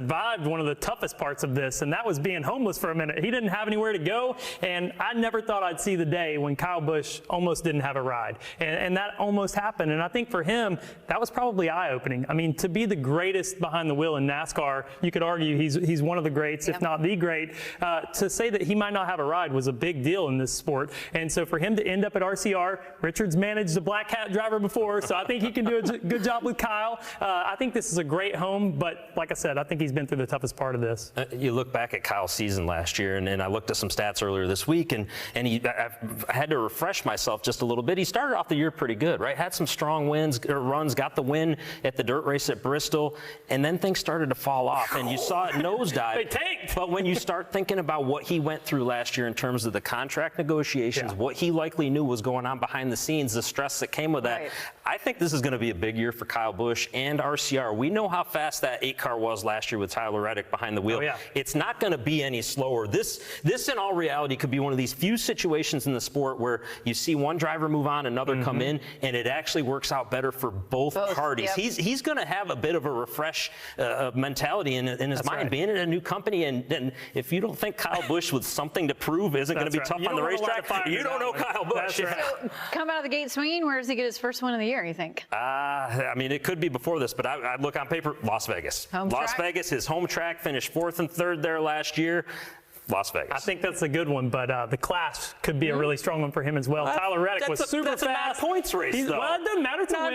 survived one of the toughest parts of this, and that was being homeless for a minute. He didn't have anywhere to go, and I never thought I'd see the day when Kyle Busch almost didn't have a ride, and that almost happened. And I think for him, that was probably eye-opening. I mean, to be the greatest behind the wheel in NASCAR, you could argue he's one of the greats, if not the great. To say that he might not have a ride was a big deal in this sport, and so for him to end up at RCR, Richard's managed a black hat driver before, so I think he can do a good job with Kyle. I think this is a great home, but like I said, I think he's been through the toughest part of this. You look back at Kyle's season last year, and I looked at some stats earlier this week, and I had to refresh myself just a little bit. He started off the year pretty good, right? Had some strong runs, got the win at the dirt race at Bristol, and then things started to fall off, and you saw it nosedive. They tanked. But when you start thinking about what he went through last year in terms of the contract negotiations, what he likely knew was going on behind the scenes, the stress that came with that, I think this is going to be a big year for Kyle Busch and RCR. We know how fast that 8 car was last year with Tyler Reddick behind the wheel. It's not going to be any slower. This in all reality could be one of these few situations in the sport where you see one driver move on, another come in, and it actually works out better for both parties. He's going to have a bit of a refresh mentality in his mind, being in a new company, and if you don't think Kyle Busch with something to prove isn't going to be tough on the racetrack, you don't know Kyle Busch. So, come out of the gate swinging. Where does he get his first win of the year, you think? I mean, it could be before this, but I'd look on paper, Las Vegas. Las Vegas, his home track, finished 4th and 3rd there last year. Las Vegas. I think that's a good one, but the class could be a really strong one for him as well. Tyler Reddick was super fast. That's a points race, though. Well, it doesn't matter to win.